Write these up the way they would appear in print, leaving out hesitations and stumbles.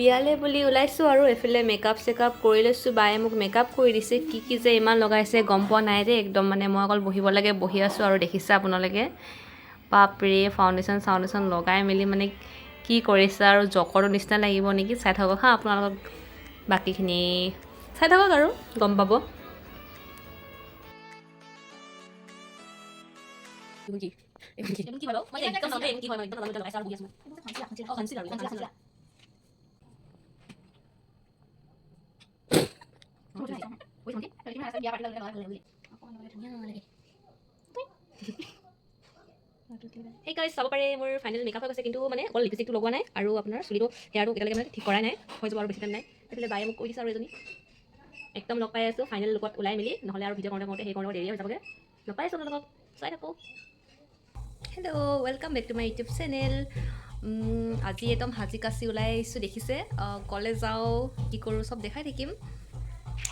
বিয়ালে বুলি ওলাইছোঁ আৰু এফালে মেকআপ চেকআপ কৰি লৈছোঁ। বায়ে মোক মেকআপ কৰি দিছে, কি যে ইমান লগাইছে গম পোৱা নাই যে একদম মানে মই অকল বহিব লাগে বহি আছোঁ আৰু দেখিছে আপোনালোকে বাপৰে ফাউণ্ডেশ্যন লগাই মেলি মানে কি কৰিছে আৰু জকৰৰ নিচিনা লাগিব নেকি। চাই থাকক হা, আপোনালোকক বাকীখিনি চাই থাকক আৰু গম পাব। সেই গাইজ চাব পাৰে মোৰ ফাইনেল মেকআপ হৈ গৈছে, কিন্তু মানে অকল লিপষ্টিকটো লগোৱা নাই আৰু আপোনাৰ চুলিটো হেয়াৰটো এতিয়ালৈকে মানে ঠিক কৰাই নাই, হৈ যাব আৰু বেছি টাইম নাই। সেইফালে বায়ে মোক কৈ দিছে আৰু এজনী একদম লগ পাই আছোঁ ফাইনেল লুকত ওলাই মেলি, নহ'লে আৰু ভিডিঅ' কৰোঁতে সেই কৰোঁতে দেৰি হৈ যাবগৈ। লগ পাই আছোঁ আপোনালোকক, চাই থাকোঁ। Hello' welcome back to my YouTube channel. আজি একদম সাজি কাচি ওলাই আহিছোঁ দেখিছে। কলেজ যাওঁ কি কৰোঁ চব দেখাই থাকিম,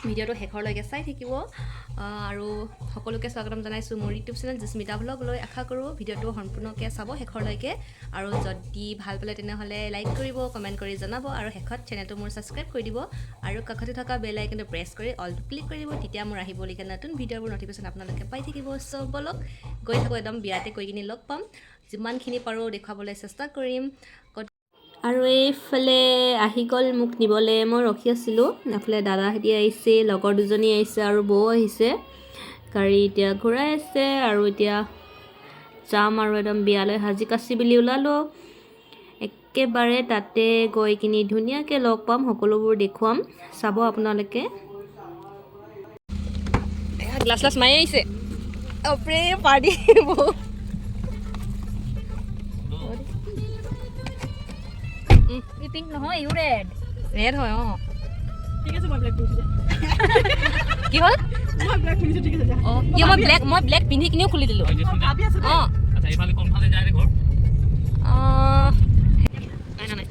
ভিডিঅ'টো শেষৰলৈকে চাই থাকিব। আৰু সকলোকে স্বাগতম জনাইছোঁ মোৰ ইউটিউব চেনেল মিটা ভ্লগলৈ। আশা কৰোঁ ভিডিঅ'টো সম্পূৰ্ণকৈ চাব শেষৰলৈকে, আৰু যদি ভাল পালে তেনেহ'লে লাইক কৰিব, কমেণ্ট কৰি জনাব, আৰু শেষত চেনেলটো মোৰ ছাবস্ক্ৰাইব কৰি দিব, আৰু কাষতে থকা বেল আইকনটো প্ৰেছ কৰি অলটো ক্লিক কৰি দিব। তেতিয়া মোৰ আহিবলগীয়া নতুন ভিডিঅ'বোৰ নটিফিকেশ্যন আপোনালোকে পাই থাকিব। চ' বলক গৈ থাকোঁ, একদম বিয়াতে গৈ কিনি লগ পাম। যিমানখিনি পাৰোঁ দেখুৱাবলৈ চেষ্টা কৰিম। আৰু এইফালে আহি গ'ল মোক নিবলৈ, মই ৰখি আছিলোঁ। এফালে দাদাহঁতি আহিছে, লগৰ দুজনী আহিছে আৰু বৌ আহিছে। গাড়ী এতিয়া ঘূৰাই আছে আৰু এতিয়া যাম আৰু একদম বিয়ালৈ সাজি কাচি বুলি ওলালোঁ। একেবাৰে তাতে গৈ কিনি ধুনীয়াকৈ লগ পাম, সকলোবোৰ দেখুৱাম, চাব আপোনালোকে। গ্লাছ মাৰি আহিছে অপৰে পাৰ্টি পিংক নহয়, ইউ ৰেড। ৰেড হয় অঁ। ঠিক আছে, মই ব্লেক পিন্ধিছোঁ। কি হ'ল? মই ব্লেক পিন্ধিছোঁ, ঠিক আছে। অঁ কিয় মই ব্লেক পিন্ধি কিনিও খুলি দিলোঁ। অঁ আচ্ছা, এইফালে কোনফালে যায় ঘৰ? নাই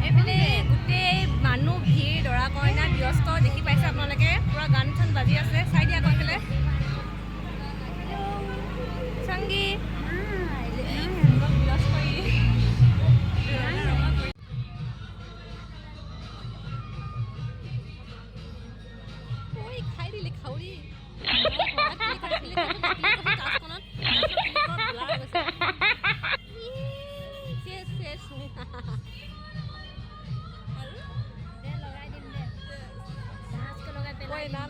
এইফালে গোটেই মানুহ ভিৰ, দৰা কইনা ব্যস্ত দেখি পাইছে আপোনালোকে, পূৰা গান চান বাজি আছে। চাই দিয়া আকৌ এইফালে চাংগী ব্যস্ত খাই দিলে খাউৰি না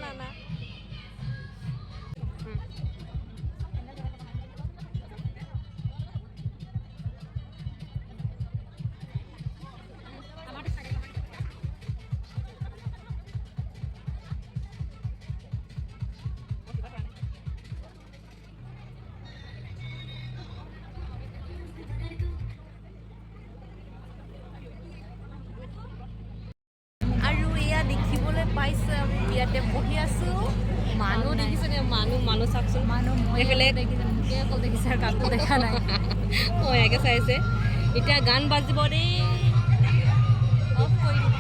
দেখিবলৈ পাইছে আমি ইয়াতে বহি আছোঁ। মানুহ দেখিছেনে? মানুহ চাওকচোন, এইফালে মোকে অকল দেখিছে আৰু কাকো দেখা নাই। মই ইয়াকে চাইছে। এতিয়া গান বাজিব দেই, অফ কৰি দিম।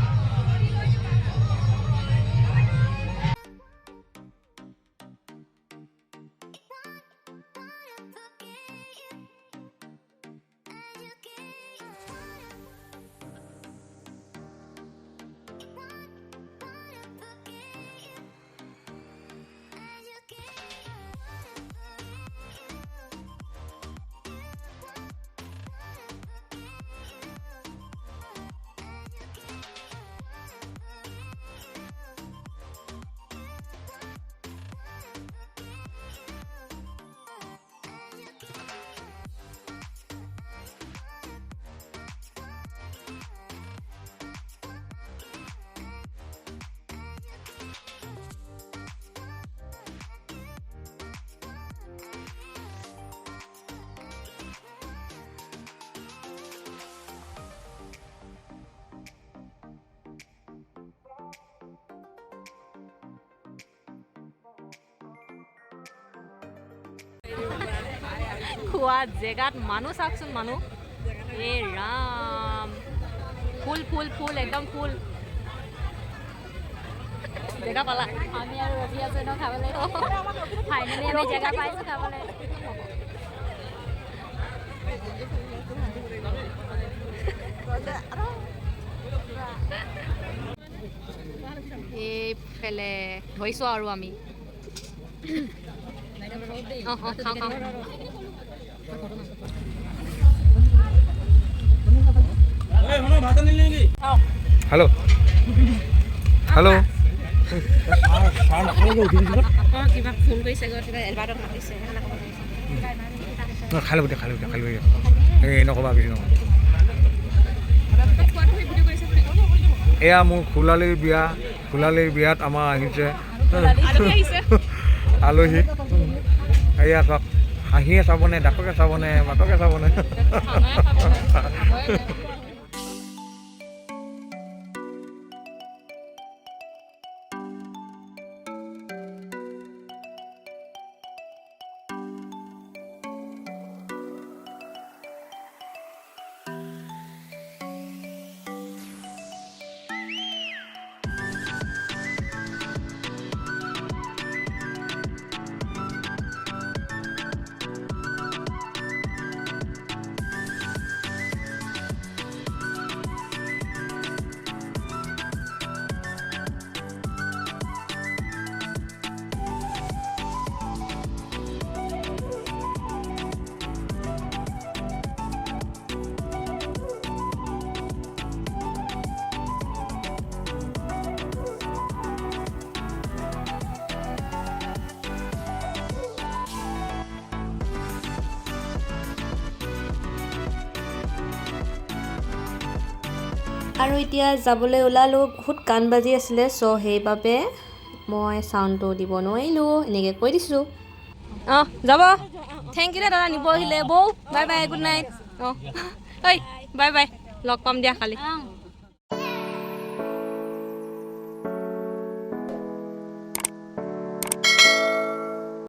খোৱা জেগাত মানুহ চাওকচোন মানুহ এ ৰাম ফুল ফুল ফুল একদম ফুল জেগা পালা আমি আৰু ৰখি আছো ন খাবলৈ ফাইনেলি আমি জেগা পাইছো খাবলৈ এইফালে ধৰিছোঁ আৰু আমি খাওঁ খাওঁ हेलो हेलो কিবা ফোন কৰিছে কিবা এলবাৰ্টক মাতিছে খাই ল'ব দিয়া এই নক'বা কিছু নক'বা এয়া মোৰ খুলালিৰ বিয়াত আমাৰ আহিছে আলহী এয়া চাওক হাঁহিয়ে চাবনে দাঁতকে চাবনে মাতকে চাবনে আৰু এতিয়া যাবলৈ ওলালোঁ বহুত গান বাজি আছিলে চ' সেইবাবে মই চাউণ্ডটো দিব নোৱাৰিলোঁ এনেকৈ কৈ দিছোঁ অঁ যাব থেংক ইউ দাদা নিব আহিলে বৌ বাই বাই গুড নাইট অঁ ঐ বাই বাই লগ পাম দিয়া কালি